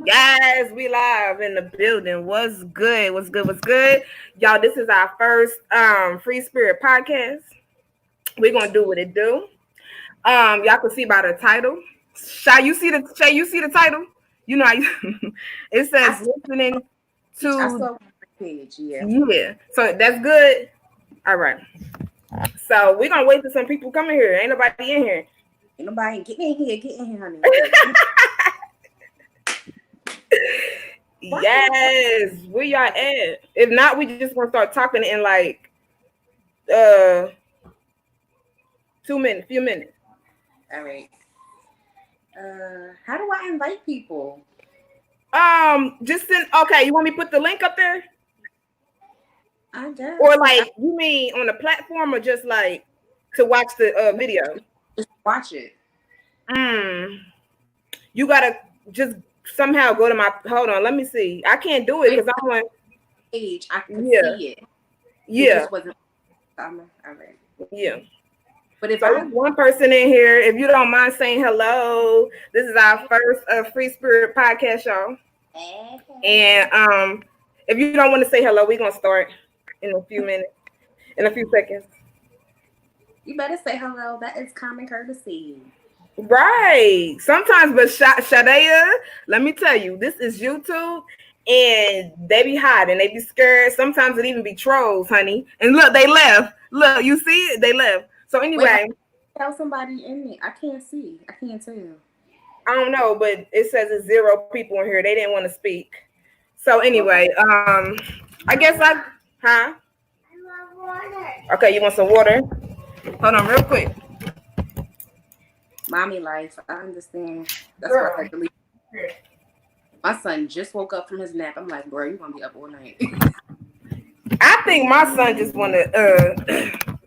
Guys, we live in the building. What's good? What's good? What's good? Y'all, this is our first Free Spirit podcast. We're gonna do what it do. Y'all can see by the title. Shay, you see the title? You know how you, it says listening I to saw my page, yeah. yeah. So that's good. All right. So we're gonna wait till some people come in here. Ain't nobody in here. Ain't nobody get in here, honey. Yes, where y'all at? If not, we just gonna start talking in like uh 2 minutes, few minutes. All right. How do I invite people? Just send. Okay, you want me to put the link up there, I guess. or like you mean on the platform, or just like to watch the video? Just watch it. You gotta just somehow go to my. Hold on, let me see. I can't do it because I'm on page. I can yeah, see it. Yeah, It just wasn't. All right. Yeah. But if so there's one person in here, if you don't mind saying hello, this is our first Free Spirit podcast, y'all. And if you don't want to say hello, we're gonna start in a few minutes, in a few seconds. You better say hello. That is common courtesy. Right. Sometimes, but Shadea, let me tell you, this is YouTube, and they be hiding, they be scared. Sometimes it even be trolls, honey. And look, they left. Look, you see it? They left. So anyway, tell somebody in me. I can't see. I can't tell. I don't know, but it says it's 0 people in here. They didn't want to speak. So anyway, I guess huh? Okay, you want some water? Hold on, real quick. Mommy life, I understand. That's why I believe. My son just woke up from his nap. I'm like, bro, you gonna be up all night. I think my son just want to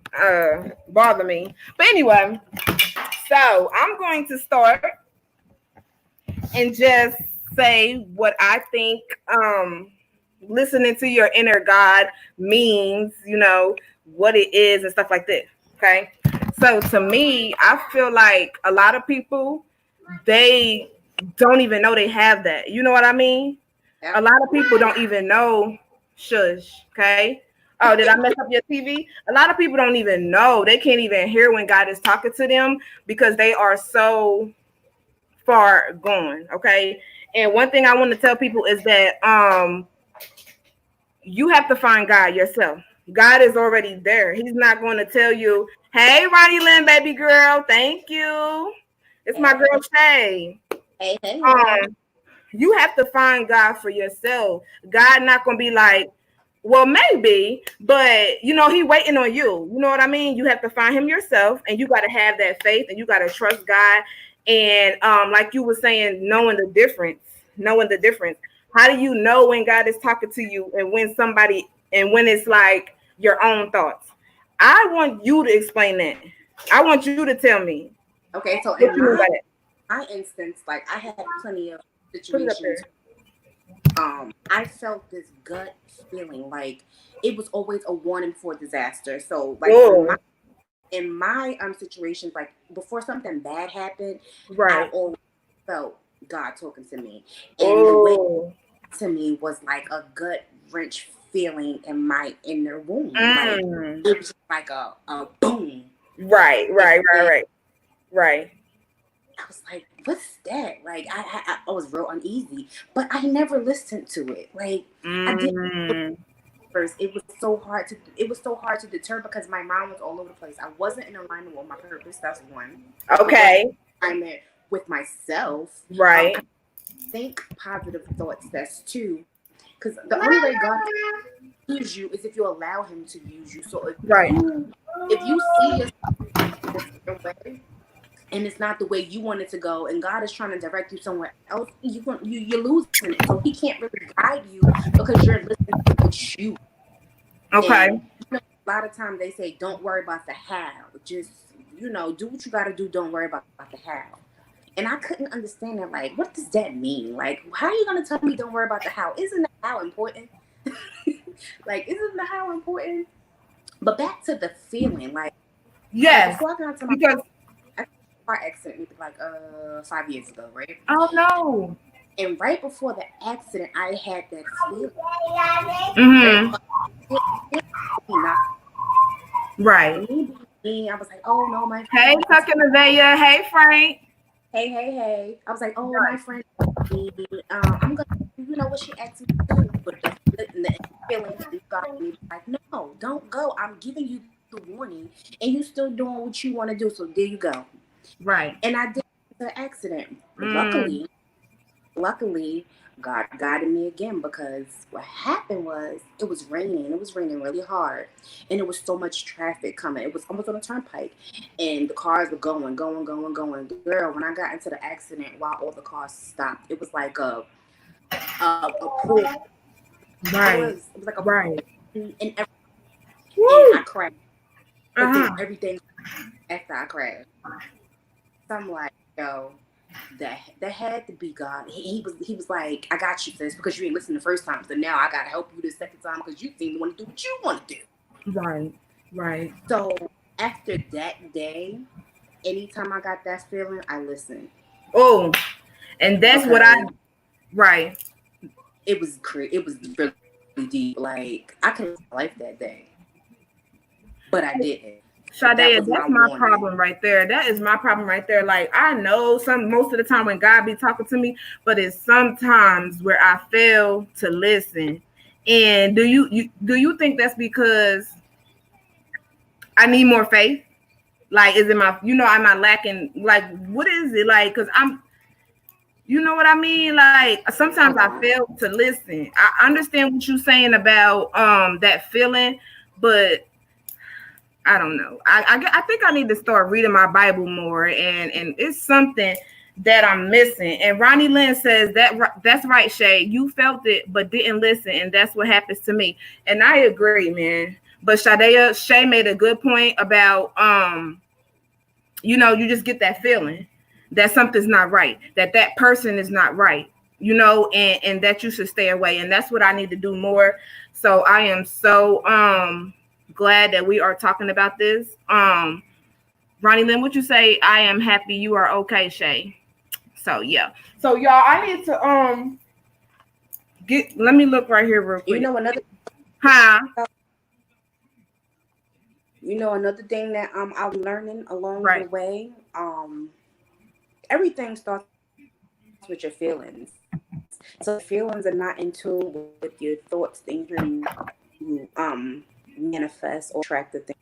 bother me. But anyway, so I'm going to start and just say what I think listening to your inner God means, what it is and stuff like that. Okay. So to me, I feel like a lot of people, they don't even know they have that. You know what I mean? A lot of people don't even know shush. Okay. Oh, did I mess up your TV? A lot of people don't even know. They can't even hear when God is talking to them because they are so far gone. Okay. And one thing I want to tell people is that you have to find God yourself. God is already there. He's not going to tell you, hey, Ronnie Lynn, baby girl, thank you. It's my girl Shay. Hey. You have to find God for yourself. God not going to be like, well, maybe, but he waiting on you. You know what I mean? You have to find him yourself, and you got to have that faith, and you got to trust God. And like you were saying, knowing the difference. How do you know when God is talking to you and when it's like your own thoughts? I want you to explain that. I want you to tell me. Okay, so in my instance, like I had plenty of situations. I felt this gut feeling like it was always a warning for disaster. So like in my situations, like before something bad happened, I always felt God talking to me. And the way to me was like a gut wrench feeling in my inner womb. Like it was like a boom. Right. I was like, what's that? Like I was real uneasy, but I never listened to it. Like I didn't first. It was so hard to deter because my mind was all over the place. I wasn't in alignment with my purpose. That's one. Okay. Alignment with myself. Right. Think positive thoughts. That's two. Because the only way God can use you is if you allow Him to use you. So if you see yourself a certain way, and it's not the way you want it to go, and God is trying to direct you somewhere else, you're losing it. So He can't really guide you because you're listening to what you. Okay. And, a lot of times they say, don't worry about the how. Just, do what you got to do. Don't worry about the how. And I couldn't understand that. Like, what does that mean? Like, how are you going to tell me don't worry about the how? Isn't the how important? Like, isn't the how important? But back to the feeling, like, yes. Before I got to my car accident like 5 years ago, right? Oh no. And right before the accident, I had that feeling. Mm-hmm. Not Right. me. I was like, oh no, my Hey, friend. Tuck and Nevaeh. Hey, Frank. Hey. I was like, oh, my Right. friend. I'm gonna, what she asked me to do, but the feeling got me like, no, don't go. I'm giving you the warning, and you still doing what you want to do. So there you go. Right. And I did the accident. Mm. Luckily, God guided me again, because what happened was it was raining. It was raining really hard, and there was so much traffic coming. It was almost on a turnpike, and the cars were going. Girl, when I got into the accident, while all the cars stopped, it was like a pool. Right. It was like a Right. and I Woo. crashed. But then Uh-huh. everything after I crashed, so I'm like, yo, that had to be God. He was like, I got you, sis, because you ain't listened the first time. So now I gotta help you the second time, because you seem to want to do what you want to do. Right. Right. So after that day, anytime I got that feeling, I listened. Oh, and that's what I. Because Right. it was really deep. Like, I could live my life that day, but I didn't. But that Sade, was my that's my warning. problem right there. That is my problem right there. Like, I know most of the time when God be talking to me, but it's sometimes where I fail to listen. And do you think that's because I need more faith? Like, is it my, am I lacking? Like, what is it? Like, because you know what I mean? Like, sometimes I Okay. fail to listen. I understand what you're saying about that feeling, but I don't know. I think I need to start reading my Bible more, and it's something that I'm missing. And Ronnie Lynn says that's right, Shay. You felt it, but didn't listen, and that's what happens to me. And I agree, man. But Shay made a good point about you just get that feeling that something's not right, that person is not right, and that you should stay away. And that's what I need to do more. So I am so glad that we are talking about this. Ronnie Lynn, what you say? I am happy you are okay, Shay. So yeah. So y'all, I need to let me look right here real You quick. know another Huh? another thing that I'll be learning along the Right. way. Everything starts with your feelings. So feelings are not in tune with your thoughts, things you manifest or attract the things.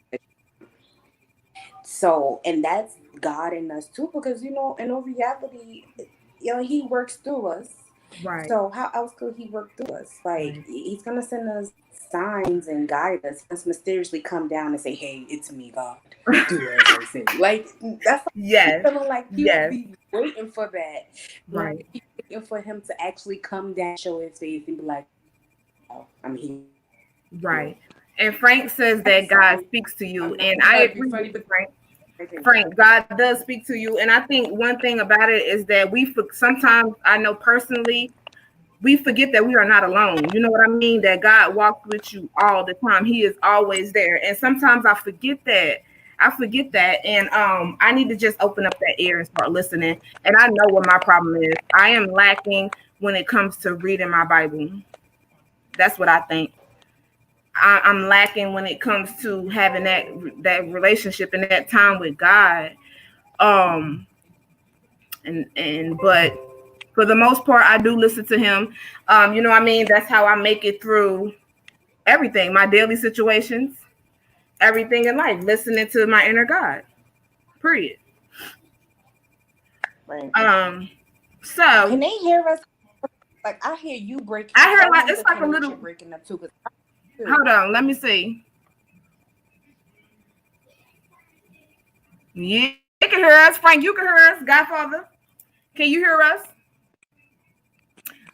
So, and that's God in us too, because in all reality, He works through us. Right. So how else could He work through us? Like, Right. He's gonna send us signs and guide us. He's mysteriously come down and say, "Hey, it's me, God. Do as I say." Like, that's Yes. feeling like people Yes. be waiting for that. Right. Waiting for Him to actually come down, show His face, and be like, "Oh, I'm here." Right. And Frank says that God So speaks to you. I'm not And gonna I try to be agree with funny, you, but Frank. okay. Frank, God does speak to you. And I think one thing about it is that sometimes, I know personally, we forget that we are not alone. You know what I mean? That God walks with you all the time. He is always there. And sometimes I forget that. And I need to just open up that ear and start listening. And I know what my problem is. I am lacking when it comes to reading my Bible. That's what I think. I'm lacking when it comes to having that relationship and that time with God. Um, but for the most part, I do listen to Him. You know what I mean? That's how I make it through everything, my daily situations, everything in life. Listening to my inner God. Period. Right. So Can they hear us? Like, I hear you breaking. I heard I like wonder, it's like a Kenneth, little. you're breaking up too. Cause Hold on, let me see. Yeah, they can hear us. Frank, you can hear us. Godfather, can you hear us?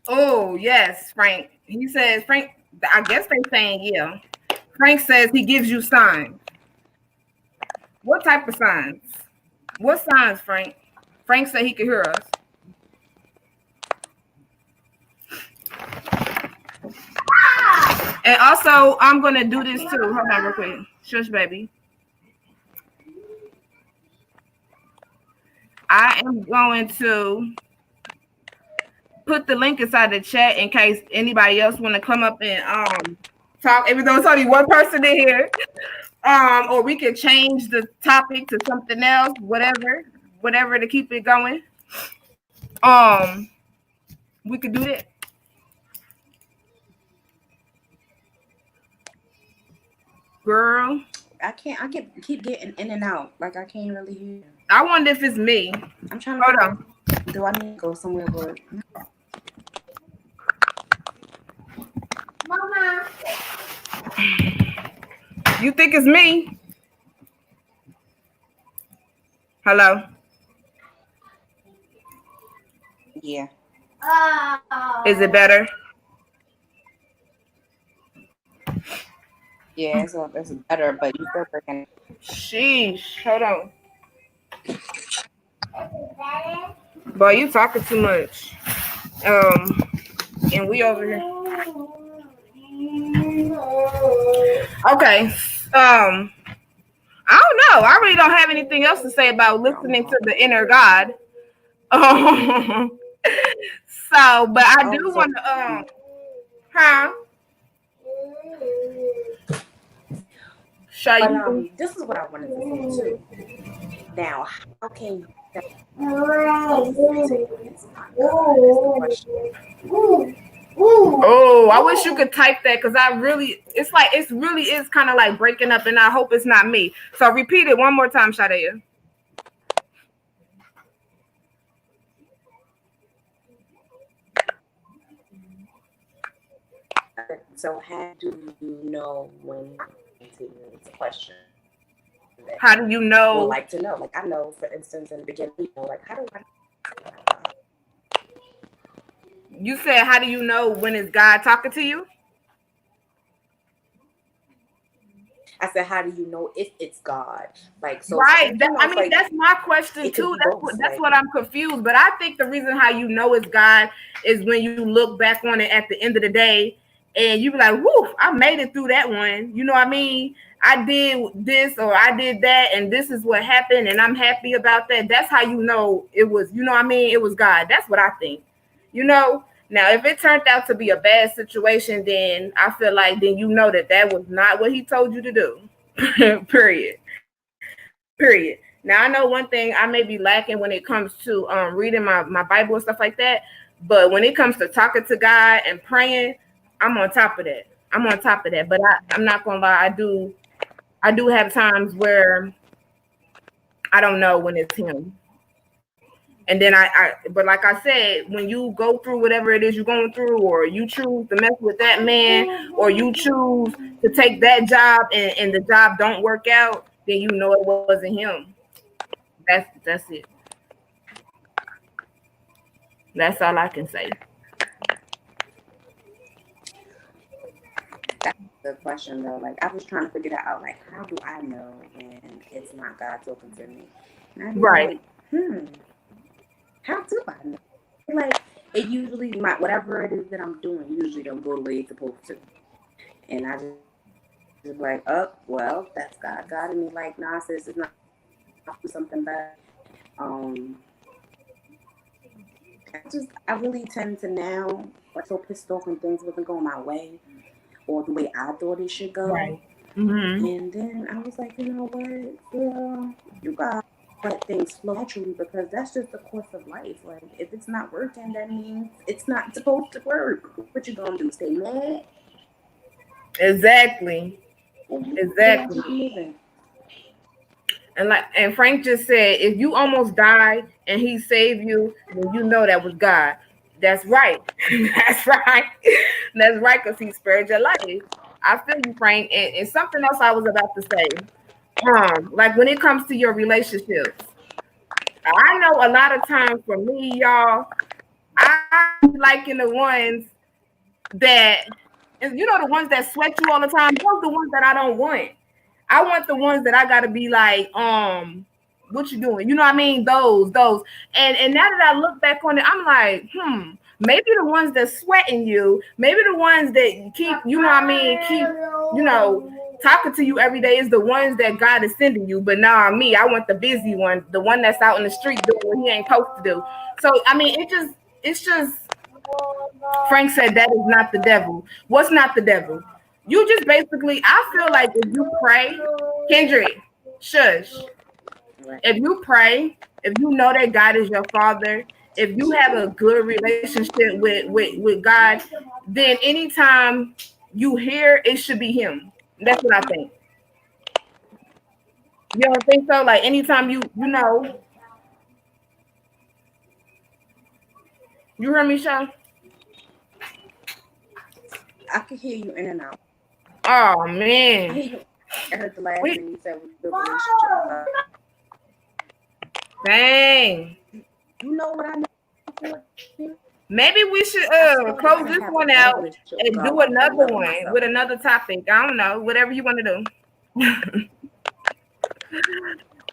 Oh, yes, Frank. He says, Frank, I guess they saying, yeah. Frank says he gives you signs. What type of signs? What signs, Frank? Frank said he could hear us. And also, I'm going to do this too. Hold on real quick. Shush, baby. I am going to put the link inside the chat in case anybody else want to come up and talk, even though it's only one person in here. Or we can change the topic to something else, whatever to keep it going. We could do that. Girl, I keep getting in and out. Like I can't really hear. I wonder if it's me. I'm trying to hold on. Do I need to go somewhere where Mama? You think it's me? Hello? Yeah. Is it better? Yeah, it's better, but you still freaking. Sheesh. Hold on. Boy, you talking too much. And we over here. Okay. I don't know. I really don't have anything else to say about listening to the inner God. So, but I do want to, show you. This is what I wanted to say too. Now, how can you? Oh, I wish you could type that because it really is kind of like breaking up, and I hope it's not me. So repeat it one more time, Shadea. So how do you know when it's a question? How do you know? I would like to know. Like I know, for instance, in the beginning, like how do I? You said, how do you know when is God talking to you? I said, how do you know if it's God? Like so. Right. That's my question too. That's what I'm confused. But I think the reason how you know it's God is when you look back on it at the end of the day, and you be like, "Whoo, I made it through that one." You know what I mean? I did this or I did that, and this is what happened, and I'm happy about that. That's how you know it was. You know what I mean? It was God. That's what I think. You know. Now, if it turned out to be a bad situation, then I feel like then you know that was not what he told you to do. Period. Now, I know one thing I may be lacking when it comes to reading my Bible and stuff like that. But when it comes to talking to God and praying, I'm on top of that. But I'm not gonna lie, I do have times where I don't know when it's him. And then but like I said, when you go through whatever it is you're going through, or you choose to mess with that man, or you choose to take that job and the job don't work out, then you know it wasn't him. That's it. That's all I can say. That's the question though. Like I was trying to figure that out. Like, how do I know when it's not God talking to me? Right. Like, how do I know? Like it usually whatever it is that I'm doing usually don't go the way it's supposed to. And I just like, oh well, that's God. God and me like, nah, sis, it's not something bad. I really tend to now get so pissed off when things wasn't going my way or the way I thought it should go. Right. Mm-hmm. And then I was like, you know what, girl, you got let things flow naturally because that's just the course of life. Like if it's not working, that means it's not supposed to work. What you gonna do? Stay mad? Exactly. And Frank just said, if you almost died and he saved you, then you know that was God. That's right. That's right. That's right, because he spared your life. I feel you, Frank. And something else I was about to say. Like when it comes to your relationships, I know a lot of times for me, y'all, I liking the ones that, you know, the ones that sweat you all the time. Those are the ones that I don't want. I want the ones that I gotta be like, what you doing? You know what I mean? Those. And now that I look back on it, I'm like, maybe the ones that sweating you, maybe the ones that keep, you know what I mean, keep, you know, talking to you every day is the ones that God is sending you. But nah, me, I want the busy one, the one that's out in the street doing what he ain't supposed to do. So I mean, it's just Frank said that is not the devil. What's not the devil? You just basically, I feel like if you pray, Kendrick, shush. If you pray, if you know that God is your father, if you have a good relationship with God, then anytime you hear, it should be him. That's what I think. You don't think so? Like anytime you know, you hear me, Sean? I can hear you in and out. Oh I man. hear you. I heard the last We, thing you said was the relationship. dang. You know what I know? Maybe we should I feel like close I this have a one better out relationship with and God do while I'm another loving one myself. with another topic. I don't know, whatever you want to do.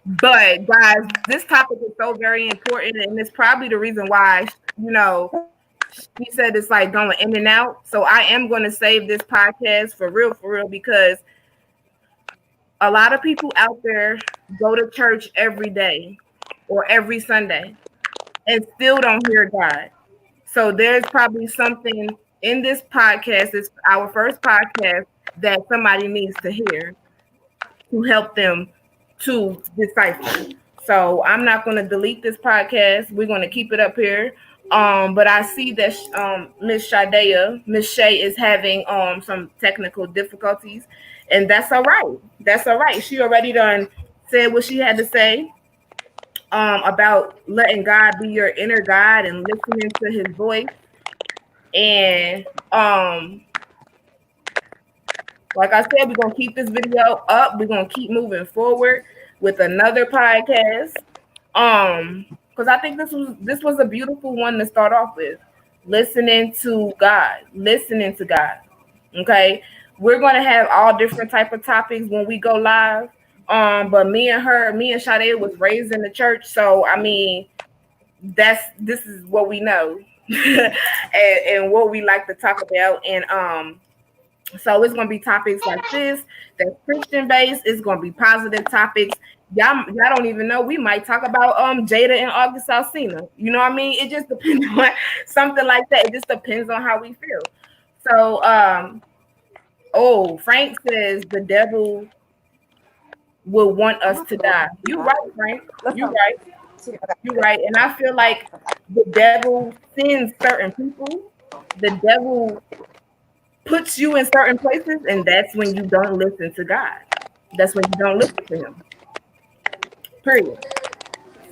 But guys, this topic is so very important, and it's probably the reason why he said it's like going in and out. So I am going to save this podcast for real, because a lot of people out there go to church every day or every Sunday and still don't hear God. So there's probably something in this podcast, it's our first podcast, that somebody needs to hear to help them to decipher. So I'm not going to delete this podcast. We're going to keep it up here. But I see that Miss Shay is having some technical difficulties, and that's all right. That's all right. She already done said what she had to say about letting God be your inner God and listening to his voice. And like I said, we're gonna keep this video up. We're gonna keep moving forward with another podcast. Because I think this was a beautiful one to start off with. Listening to God. Listening to God. Okay. We're gonna have all different type of topics when we go live. But me and Sade was raised in the church. So I mean, this is what we know. and what we like to talk about. And so it's gonna be topics like this that's Christian based. It's gonna be positive topics. Y'all don't even know. We might talk about Jada and August Alsina. You know what I mean? It just depends on something like that. It just depends on how we feel. So Frank says the devil will want us to die. You right, Frank. You right. You right. And I feel like the devil sends certain people. The devil puts you in certain places, and that's when you don't listen to God. That's when you don't listen to him. Period.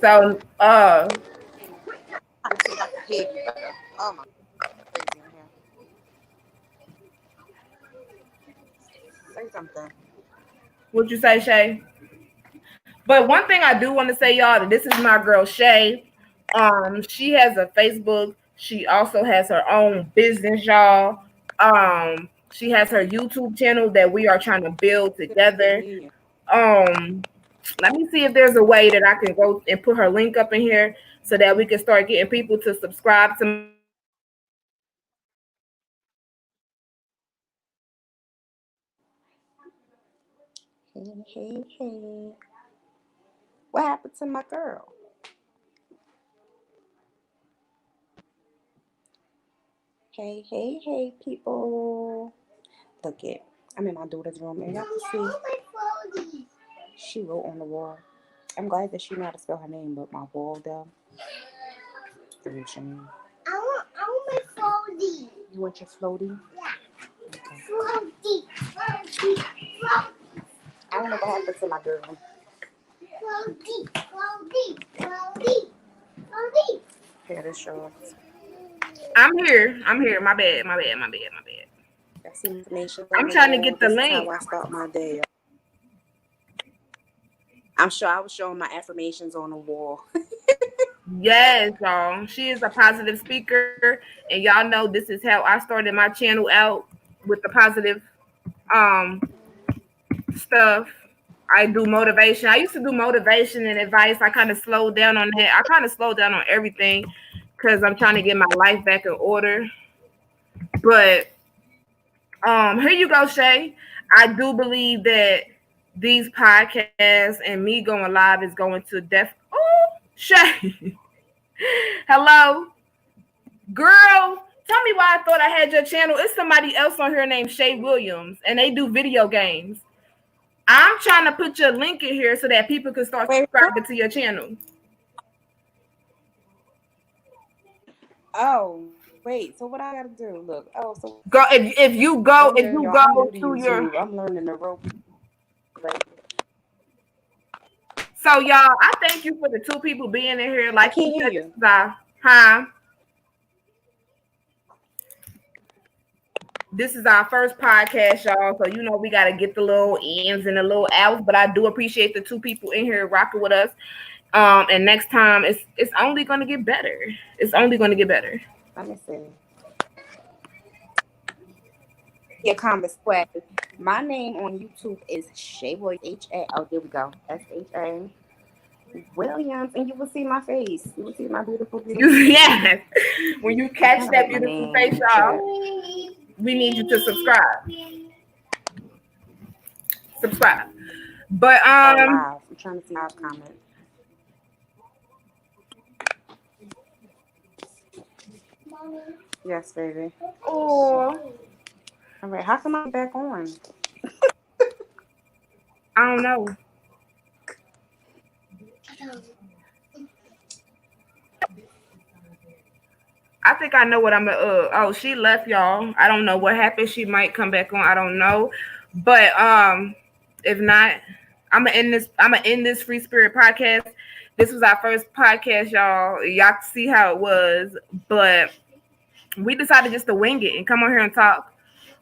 So I see if I can hear you better. Oh my, crazy in here. Say something. what'd you say, Shay? But one thing I do want to say, y'all, that this is my girl Shay. She has a Facebook. She also has her own business, y'all. She has her YouTube channel that we are trying to build together. Um, Let me see if there's a way that I can go and put her link up in here so that we can start getting people to subscribe to my channel. Hey. What happened to my girl? Hey, people. Look it. I'm in my daughter's room and y'all can see she wrote on the wall. I'm glad that she know how to spell her name, but my wall though. I want my floaty. You want your floaty? Yeah. Okay. Floaty. I don't know what happened to my girl. Floaty. Here, this yours. I'm here. My bad. That's information. I'm trying to get the This is link. how I start my day. I'm sure I was showing my affirmations on the wall. Yes, y'all. She is a positive speaker, and y'all know this is how I started my channel out with the positive um stuff. I do motivation. I used to do motivation and advice. I kind of slowed down on that. I kind of slowed down on everything because I'm trying to get my life back in order. But here you go, Shay. I do believe that these podcasts and me going live is going to Oh, Shay. Hello, girl. Tell me why I thought I had your channel. It's somebody else on here named Shay Williams, and they do video games. I'm trying to put your link in here so that people can start subscribing to your channel. Oh, wait. So what I gotta do? Look. Oh, so go if you go to your. I'm learning the rope. So y'all, I thank you for the 2 people being in here. Like, I can't hear you. This is our first podcast, y'all. So, we got to get the little ins and the little outs. But I do appreciate the 2 people in here rocking with us. And next time, it's only going to get better. It's only going to get better. Let me see. Your comment swag. My name on YouTube is Shay Williams. H-A. Oh, there we go. S-H-A. Williams, and you will see my face. You will see my beautiful. Yes. When you catch that beautiful face, y'all, we need you to subscribe. But I'm trying to see our comments. Yes, baby. Oh. All right. How come I'm back on? I don't know. I think I know what I'm oh, she left, y'all. I don't know what happened. She might come back on. I don't know. But if not, I'm gonna end this Free Spirit podcast. This was our first podcast, y'all. Y'all can see how it was, but we decided just to wing it and come on here and talk.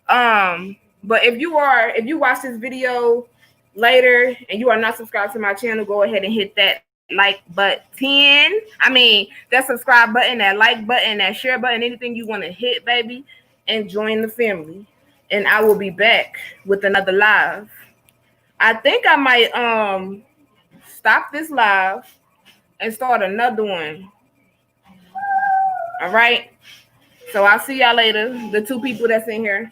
But if you watch this video later and you are not subscribed to my channel, go ahead and hit that like button. That subscribe button, that like button, that share button, anything you want to hit, baby, and join the family. And I will be back with another live. I think I might stop this live and start another one. All right. So I'll see y'all later. The 2 people that's in here.